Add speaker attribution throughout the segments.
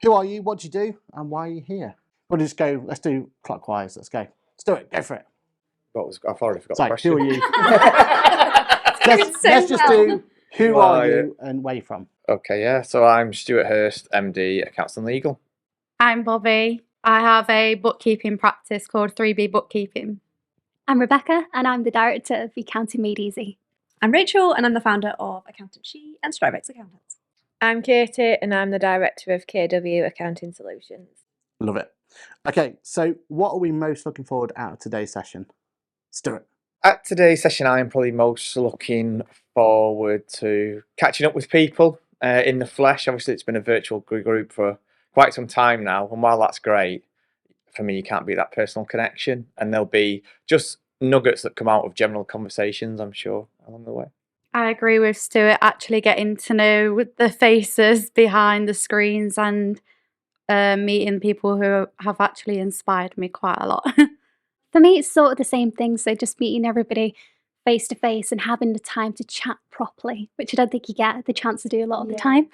Speaker 1: Who are you? What do you do? And why are you here? We'll just go. Let's do clockwise. Let's go. Let's do it. Go for it.
Speaker 2: I've already forgot
Speaker 1: Sorry,
Speaker 2: the question.
Speaker 1: who are you? let's just do who are you and where you're from.
Speaker 2: Okay, yeah. So I'm Stuart Hurst, MD, Accounts and Legal.
Speaker 3: I'm Bobby. I have a bookkeeping practice called 3B Bookkeeping.
Speaker 4: I'm Rebecca, and I'm the director of Accounting Made Easy.
Speaker 5: I'm Rachel, and I'm the founder of Accountancy and Strivex Accountants.
Speaker 6: I'm Katie, and I'm the director of KW Accounting Solutions.
Speaker 1: Love it. Okay, so what are we most looking forward out of today's session? Stuart.
Speaker 2: At today's session, I am probably most looking forward to catching up with people in the flesh. Obviously, it's been a virtual group for quite some time now, and while that's great, for me, you can't beat that personal connection. And there'll be just nuggets that come out of general conversations, I'm sure, along the way.
Speaker 3: I agree with Stuart, actually getting to know the faces behind the screens and meeting people who have actually inspired me quite a lot.
Speaker 4: For me, it's sort of the same thing. So just meeting everybody face to face and having the time to chat properly, which I don't think you get the chance to do a lot of the time.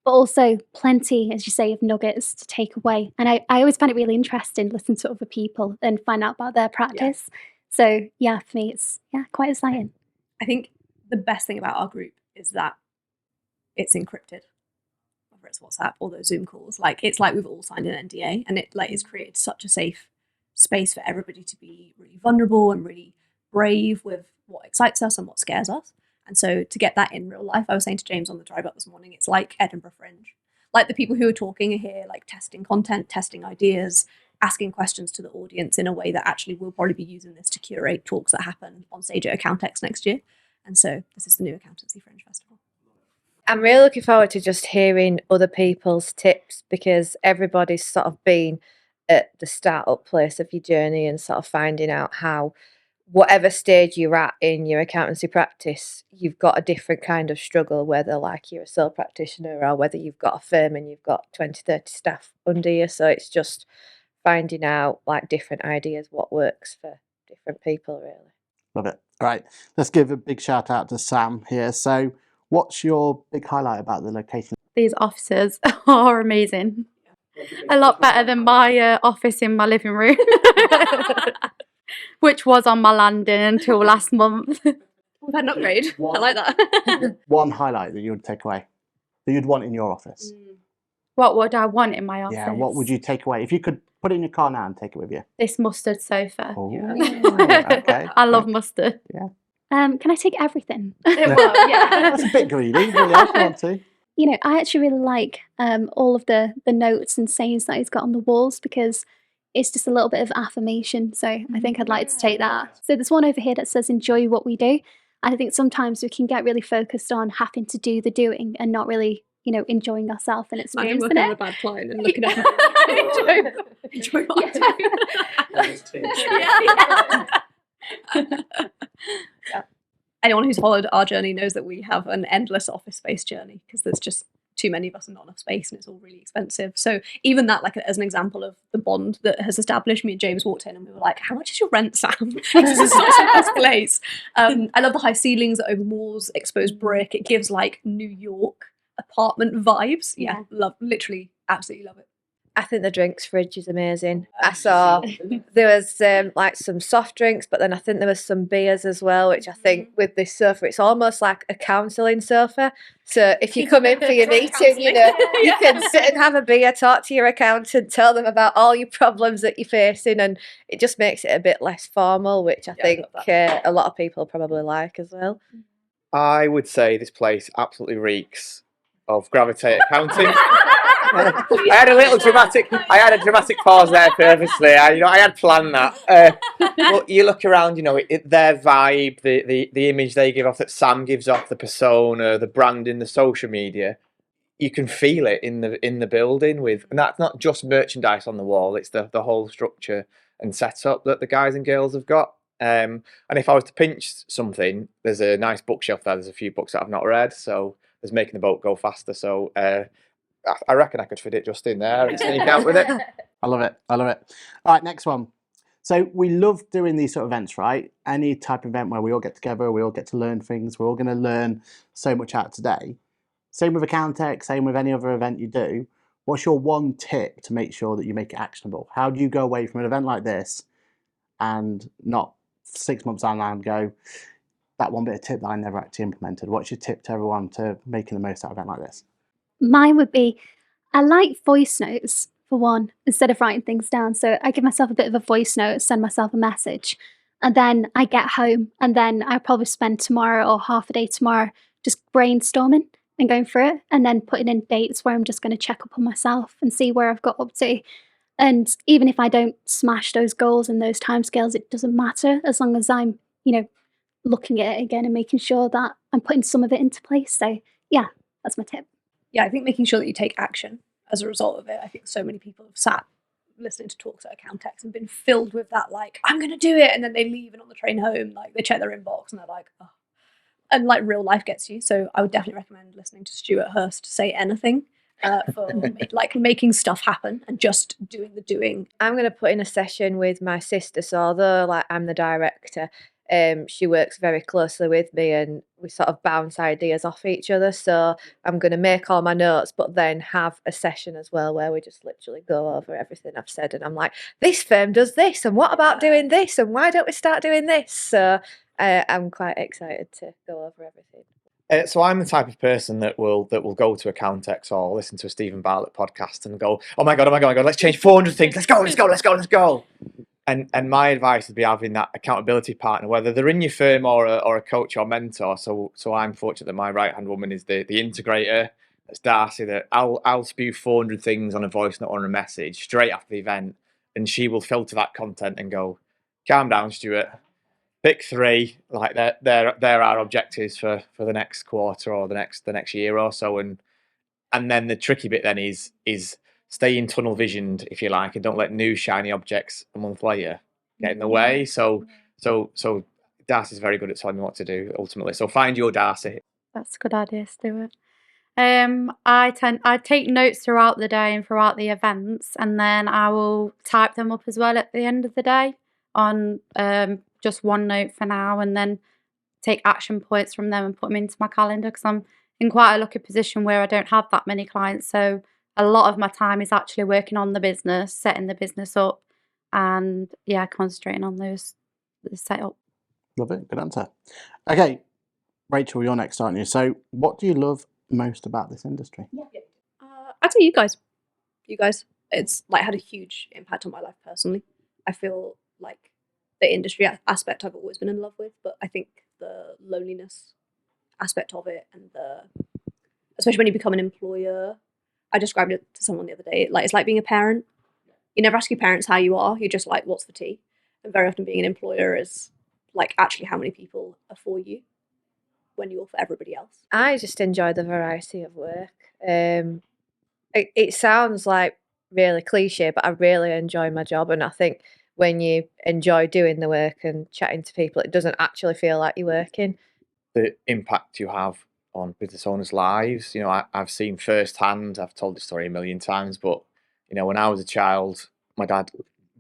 Speaker 4: But also plenty, as you say, of nuggets to take away. And I always find it really interesting listening to other people and find out about their practice. So yeah, for me, it's quite exciting.
Speaker 5: I think the best thing about our group is that it's encrypted, whether it's WhatsApp or those Zoom calls. It's like we've all signed an NDA, and it it's created such a safe space for everybody to be really vulnerable and really brave with what excites us and what scares us. And so to get that in real life, I was saying to James on the drive up this morning, it's like Edinburgh Fringe. Like the people who are talking are here, like testing content, testing ideas, asking questions to the audience in a way that actually we'll probably be using this to curate talks that happen on stage at Accountex next year. And so this is the new Accountancy Fringe Festival.
Speaker 6: I'm really looking forward to just hearing other people's tips, because everybody's sort of been at the start-up place of your journey and sort of finding out how, whatever stage you're at in your accountancy practice, you've got a different kind of struggle, whether like you're a sole practitioner or whether you've got a firm and you've got 20, 30 staff under you. So it's just finding out like different ideas, what works for different people, really.
Speaker 1: Love it. All right, let's give a big shout out to Sam here. So what's your big highlight about the location?
Speaker 3: These offices are amazing. A lot better than my office in my living room, which was on my landing until last month.
Speaker 5: We've had an upgrade. I like that.
Speaker 1: One highlight that you would take away, that you'd want in your office?
Speaker 3: What would I want in my office?
Speaker 1: Yeah, what would you take away? If you could put it in your car now and take it with you.
Speaker 3: This mustard sofa.
Speaker 1: Oh, okay.
Speaker 3: I love mustard.
Speaker 1: Yeah.
Speaker 4: Can I take everything?
Speaker 3: Well, yeah.
Speaker 1: That's a bit greedy, but yeah, if you want to.
Speaker 4: You know, I actually really like all of the notes and sayings that he's got on the walls, because it's just a little bit of affirmation. So I think I'd like to take that. So there's one over here that says, enjoy what we do. I think sometimes we can get really focused on having to do the doing and not really, enjoying ourselves and experiencing
Speaker 5: working
Speaker 4: it.
Speaker 5: on a bad client and looking at it. enjoy what I do. Yeah. Anyone who's followed our journey knows that we have an endless office space journey, because there's just too many of us and not enough space, and it's all really expensive. So even that, like as an example of the bond that has established, me and James walked in and we were like, how much is your rent, Sam? This is such a nice place. I love the high ceilings, the open walls, exposed brick. It gives like New York apartment vibes. Yeah, literally, absolutely love it.
Speaker 6: I think the drinks fridge is amazing. I saw there was like some soft drinks, but then I think there was some beers as well, which I think with this sofa, it's almost like a counselling sofa. So if you come in for your meeting, you can sit and have a beer, talk to your accountant, tell them about all your problems that you're facing, and it just makes it a bit less formal, which I think a lot of people probably like as well.
Speaker 2: I would say this place absolutely reeks of Gravitate Accounting. I had a dramatic pause there purposely. I had planned that. But you look around, their vibe, the image they give off, that Sam gives off, the persona, the branding, the social media. You can feel it in the building and that's not just merchandise on the wall. It's the whole structure and setup that the guys and girls have got. And if I was to pinch something, there's a nice bookshelf there. There's a few books that I've not read, so there's Making the Boat Go Faster. So I reckon I could fit it just in there and sneak out with it.
Speaker 1: I love it. All right, next one. So we love doing these sort of events, right? Any type of event where we all get together, we all get to learn things. We're all going to learn so much out today. Same with Accountex, same with any other event you do. What's your one tip to make sure that you make it actionable? How do you go away from an event like this and not 6 months down the line go, that one bit of tip that I never actually implemented? What's your tip to everyone to making the most out of an event like this?
Speaker 4: Mine would be, I like voice notes for one, instead of writing things down. So I give myself a bit of a voice note, send myself a message, and then I get home, and then I probably spend tomorrow or half a day tomorrow just brainstorming and going through it, and then putting in dates where I'm just going to check up on myself and see where I've got up to. And even if I don't smash those goals and those timescales, it doesn't matter as long as I'm, looking at it again and making sure that I'm putting some of it into place. So yeah, that's my tip.
Speaker 5: Yeah, I think making sure that you take action as a result of it. I think so many people have sat listening to talks at Accountancy and been filled with that, like, I'm going to do it. And then they leave, and on the train home, like, they check their inbox and they're like, oh. And like real life gets you. So I would definitely recommend listening to Stuart Hurst say anything for like making stuff happen and just doing the doing.
Speaker 6: I'm going to put in a session with my sister. So although like I'm the director, she works very closely with me, and we sort of bounce ideas off each other. So I'm going to make all my notes, but then have a session as well where we just literally go over everything I've said. And I'm like, this firm does this, and what about doing this, and why don't we start doing this? So I'm quite excited to go over everything.
Speaker 2: So I'm the type of person that will go to Accountex or listen to a Stephen Bartlett podcast and go, oh my god, let's change 400 things, let's go. And my advice would be having that accountability partner, whether they're in your firm or a coach or mentor. So I'm fortunate that my right hand woman is the integrator. That's Darcy. That I'll spew 400 things on a voice note or a message straight after the event, and she will filter that content and go, calm down, Stuart. Pick 3, like they're our objectives for the next quarter or the next year or so, and then the tricky bit then is staying tunnel visioned, if you like, and don't let new shiny objects a month later get in the way. So Darcy's very good at telling me what to do ultimately. So find your Darcy.
Speaker 3: That's a good idea, Stuart. I take notes throughout the day and throughout the events, and then I will type them up as well at the end of the day on just one note for now, and then take action points from them and put them into my calendar, because I'm in quite a lucky position where I don't have that many clients. So a lot of my time is actually working on the business, setting the business up, and concentrating on the setup.
Speaker 1: Love it. Good answer. Okay, Rachel, you're next, aren't you? So what do you love most about this industry?
Speaker 5: I'd say you guys. It's like had a huge impact on my life personally. I feel like the industry aspect I've always been in love with, but I think the loneliness aspect of it, and especially when you become an employer, I described it to someone the other day, like it's like being a parent. You never ask your parents how you are, you're just like, what's for tea? And very often being an employer is like actually how many people are for you when you're for everybody else.
Speaker 6: I just enjoy the variety of work. It sounds like really cliche, but I really enjoy my job, and I think when you enjoy doing the work and chatting to people, it doesn't actually feel like you're working.
Speaker 2: The impact you have on business owners' lives, I've seen firsthand. I've told this story a million times, but when I was a child, my dad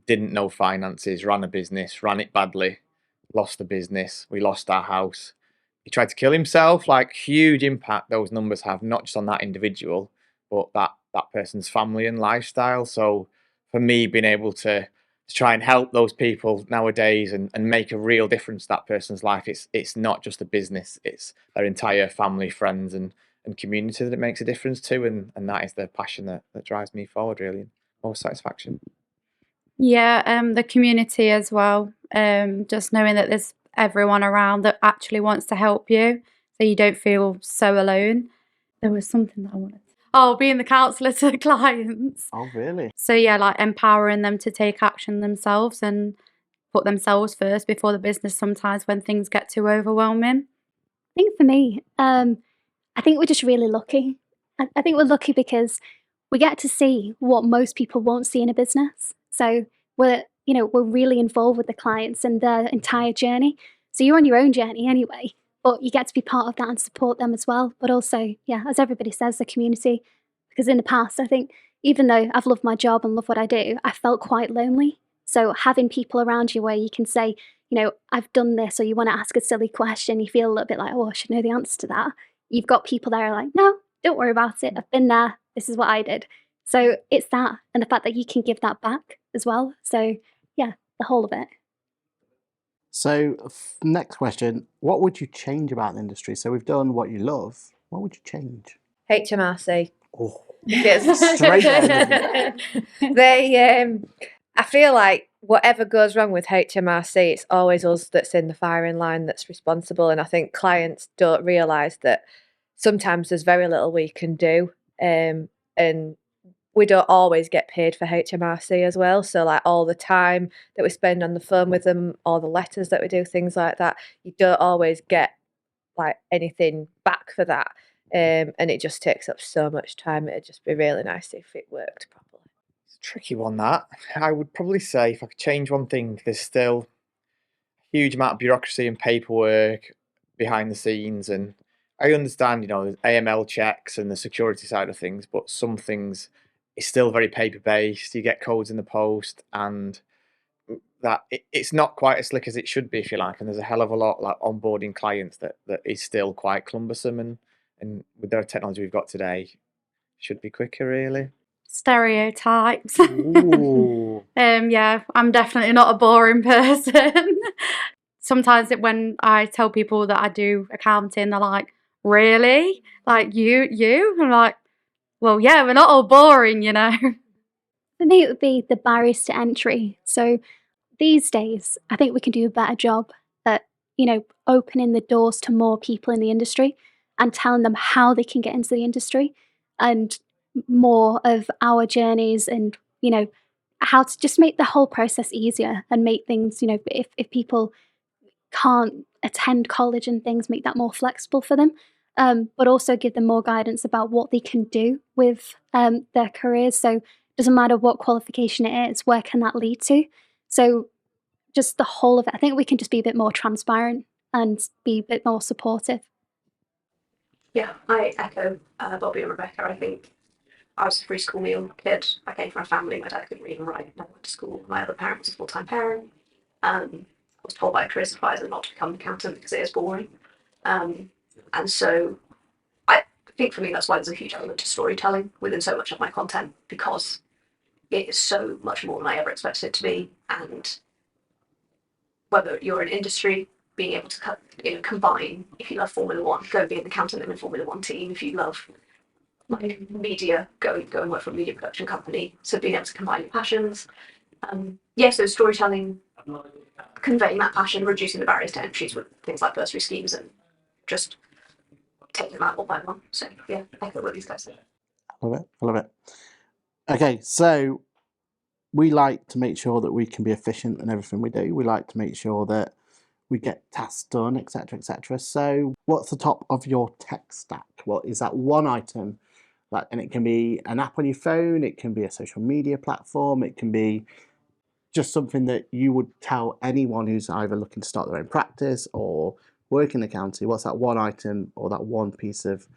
Speaker 2: didn't know finances, ran a business, ran it badly, lost the business, we lost our house. He tried to kill himself. Like, huge impact those numbers have, not just on that individual, but that person's family and lifestyle. So for me, being able to try and help those people nowadays and make a real difference to that person's life, it's not just a business, it's their entire family, friends and community that it makes a difference to, and that is the passion that drives me forward, really, and more satisfaction.
Speaker 3: The community as well, just knowing that there's everyone around that actually wants to help you, so you don't feel so alone. There was something that I wanted. Being the counsellor to clients.
Speaker 1: Oh, really?
Speaker 3: So like empowering them to take action themselves and put themselves first before the business sometimes when things get too overwhelming.
Speaker 4: I think for me, I think we're just really lucky. I think we're lucky because we get to see what most people won't see in a business. So we're really involved with the clients and their entire journey. So you're on your own journey anyway, but you get to be part of that and support them as well. But also, as everybody says, the community. Because in the past, I think, even though I've loved my job and love what I do, I felt quite lonely. So having people around you where you can say, I've done this, or you want to ask a silly question, you feel a little bit like, oh, I should know the answer to that. You've got people there like, no, don't worry about it. I've been there. This is what I did. So it's that, and the fact that you can give that back as well. So yeah, the whole of it.
Speaker 1: So, next question: what would you change about the industry? So we've done what you love. What would you change?
Speaker 6: HMRC.
Speaker 1: Oh,
Speaker 6: Because
Speaker 1: straight there, isn't it?
Speaker 6: they, I feel like whatever goes wrong with HMRC, it's always us that's in the firing line that's responsible. And I think clients don't realise that sometimes there's very little we can do. And we don't always get paid for HMRC as well. So like all the time that we spend on the phone with them, all the letters that we do, things like that, you don't always get like anything back for that. And it just takes up so much time. It'd just be really nice if it worked properly.
Speaker 2: It's a tricky one, that. I would probably say if I could change one thing, there's still a huge amount of bureaucracy and paperwork behind the scenes. And I understand, there's AML checks and the security side of things, but some things is still very paper-based. You get codes in the post, and that it's not quite as slick as it should be, if you like. And there's a hell of a lot like onboarding clients that is still quite cumbersome, and with the technology we've got today, should be quicker, really.
Speaker 3: Stereotypes.
Speaker 2: Ooh.
Speaker 3: Yeah, I'm definitely not a boring person. Sometimes when I tell people that I do accounting, they're like, really? Like you? I'm like, well, yeah, we're not all boring,
Speaker 4: For me, it would be the barriers to entry. So these days, I think we can do a better job at, opening the doors to more people in the industry and telling them how they can get into the industry, and more of our journeys, and, how to just make the whole process easier and make things, if people can't attend college and things, make that more flexible for them. But also give them more guidance about what they can do with their careers. So it doesn't matter what qualification it is, where can that lead to? So just the whole of it, I think we can just be a bit more transparent and be a bit more supportive.
Speaker 5: Yeah, I echo Bobby and Rebecca. I think I was a free school meal kid. I came from a family, my dad couldn't read and write, never went to school. My other parent was a full-time parent. I was told by a careers advisor not to become an accountant because it is boring. And so I think for me that's why there's a huge element to storytelling within so much of my content, because it is so much more than I ever expected it to be. And whether you're in industry, being able to combine, if you love Formula One, go and be an accountant in a Formula One team. If you love like media, go and work for a media production company. So being able to combine your passions. So storytelling, conveying that passion, reducing the barriers to entries with things like bursary schemes, and just taking them out one by one. So yeah, I echo what these guys said.
Speaker 1: I love it. Okay, so we like to make sure that we can be efficient in everything we do. We like to make sure that we get tasks done, etc., etc. So what's the top of your tech stack? What is that one item? And it can be an app on your phone, it can be a social media platform, it can be just something that you would tell anyone who's either looking to start their own practice or work in accounting. What's that one item or that one piece of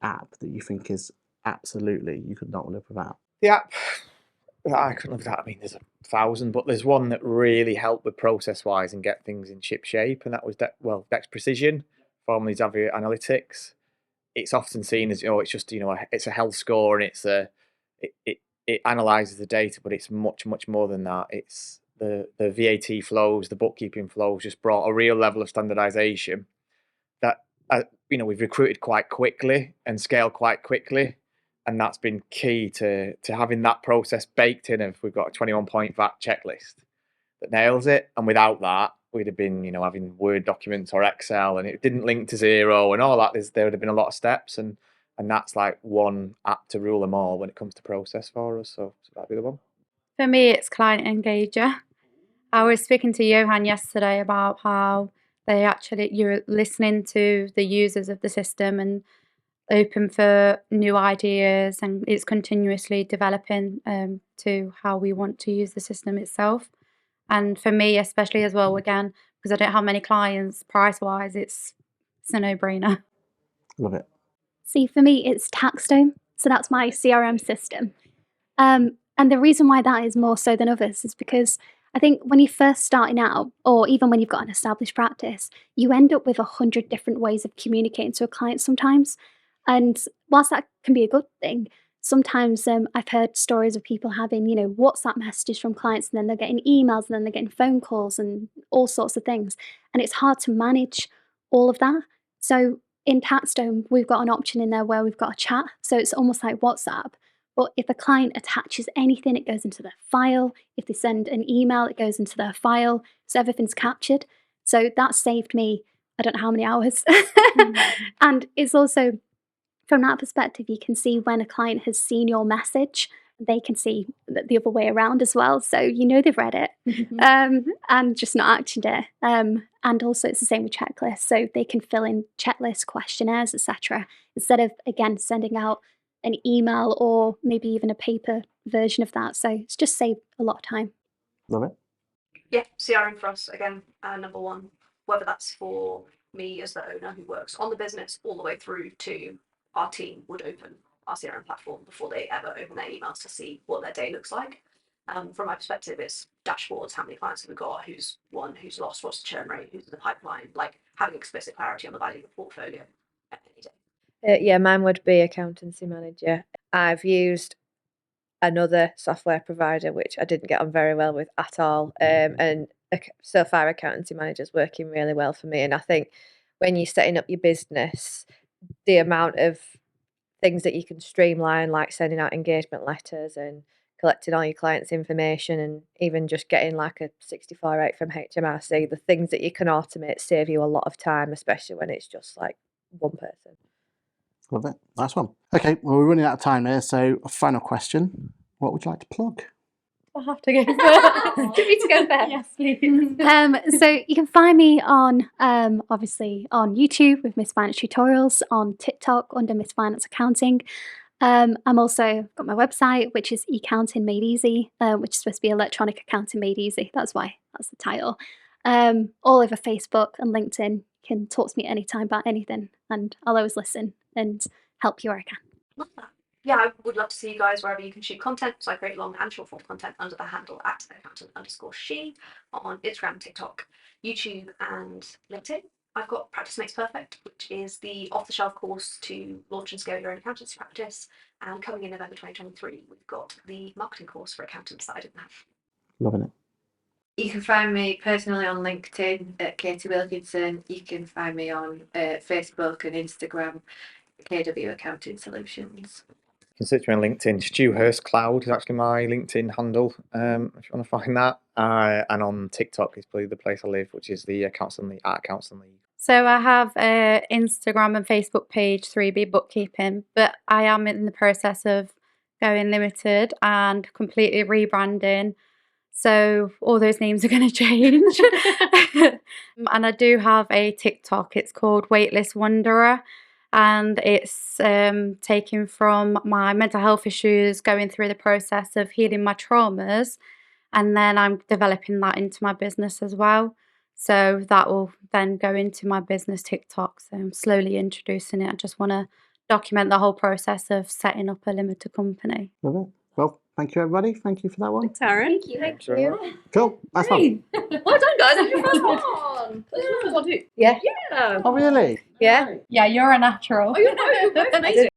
Speaker 1: app that you think is absolutely you could not live without?
Speaker 2: The app I couldn't live without. I mean, there's 1,000, but there's one that really helped with process-wise and get things in ship shape, and that was Dex Precision, formerly Xavier Analytics. It's often seen as it's just it's a health score, and it analyzes the data, but it's much more than that. It's the VAT flows, the bookkeeping flows, just brought a real level of standardization that we've recruited quite quickly and scaled quite quickly. And that's been key to having that process baked in. If we've got a 21-point VAT checklist that nails it, and without that, we'd have been, having Word documents or Excel, and it didn't link to Xero and all that. There would have been a lot of steps, and that's like one app to rule them all when it comes to process for us. So that'd be the one.
Speaker 3: For me, it's Client Engager. I was speaking to Johan yesterday about how you're listening to the users of the system and open for new ideas, and it's continuously developing to how we want to use the system itself. And for me especially as well, again, because I don't have many clients, price wise it's a no-brainer.
Speaker 1: Love it.
Speaker 4: See, for me it's Taxstone, so that's my CRM system. And the reason why that is more so than others is because I think when you're first starting out, or even when you've got an established practice, you end up with 100 different ways of communicating to a client sometimes. And whilst that can be a good thing, sometimes I've heard stories of people having, WhatsApp messages from clients, and then they're getting emails, and then they're getting phone calls and all sorts of things. And it's hard to manage all of that. So in Taxstone, we've got an option in there where we've got a chat. So it's almost like WhatsApp. But if a client attaches anything, it goes into their file. If they send an email, it goes into their file. So everything's captured. So that saved me, I don't know how many hours. And it's also, from that perspective, you can see when a client has seen your message. They can see the other way around as well. So they've read it and just not actioned it. And also it's the same with checklists. So they can fill in checklists, questionnaires, etc. instead of, again, sending out an email or maybe even a paper version of that. So it's just saved a lot of time.
Speaker 1: Love it.
Speaker 5: Yeah, CRM for us, again, number one, whether that's for me as the owner who works on the business all the way through to our team would open our CRM platform before they ever open their emails to see what their day looks like. From my perspective, it's dashboards, how many clients have we got, who's won, who's lost, what's the churn rate, who's in the pipeline, like having explicit clarity on the value of the portfolio at any day.
Speaker 6: Yeah, mine would be Accountancy Manager. I've used another software provider which I didn't get on very well with at all, and so far Accountancy Manager is working really well for me. And I think when you're setting up your business, the amount of things that you can streamline, like sending out engagement letters and collecting all your clients' information, and even just getting like a 64/8 from HMRC, the things that you can automate save you a lot of time, especially when it's just like one person.
Speaker 1: Love it. Nice one. Okay, well, we're running out of time here, so a final question. What would you like to plug?
Speaker 3: I'll have to go first.
Speaker 4: Do you need to go first?
Speaker 3: Yes, please.
Speaker 4: So you can find me on, obviously, on YouTube with Miss Finance Tutorials, on TikTok under Miss Finance Accounting. I'm also got my website, which is Accounting Made Easy, which is supposed to be Electronic Accounting Made Easy. That's why that's the title. All over Facebook and LinkedIn. You can talk to me anytime about anything, and I'll always listen and help you where I can.
Speaker 5: Love that. Yeah, I would love to see you guys wherever you can shoot content. So I create long and short form content under the handle at accountant_she on Instagram, TikTok, YouTube, and LinkedIn. I've got Practice Makes Perfect, which is the off-the-shelf course to launch and scale your own accountancy practice. And coming in November 2023, we've got the marketing course for accountants that I didn't have.
Speaker 1: Loving it.
Speaker 7: You can find me personally on LinkedIn at Katie Wilkinson. You can find me on Facebook and Instagram, KW Accounting Solutions.
Speaker 2: You can search me on LinkedIn. Stu Hurst Cloud is actually my LinkedIn handle, if you want to find that. And on TikTok is probably the place I live, which is the Accountancy League.
Speaker 3: So I have an Instagram and Facebook page, 3B Bookkeeping, but I am in the process of going limited and completely rebranding. So all those names are going to change. And I do have a TikTok. It's called Weightless Wanderer. And it's taken from my mental health issues, going through the process of healing my traumas. And then I'm developing that into my business as well. So that will then go into my business TikTok. So I'm slowly introducing it. I just want to document the whole process of setting up a limited company.
Speaker 1: Love it. Well, thank you, everybody. Thank you for that one.
Speaker 5: Thanks, Aaron.
Speaker 6: Thank you.
Speaker 1: Cool. Nice one.
Speaker 5: Well done, guys. That's your first one. That's your first one too.
Speaker 6: Yeah.
Speaker 5: Yeah.
Speaker 1: Oh, really?
Speaker 6: Yeah.
Speaker 3: Yeah, you're a natural.
Speaker 5: Oh, you're both amazing.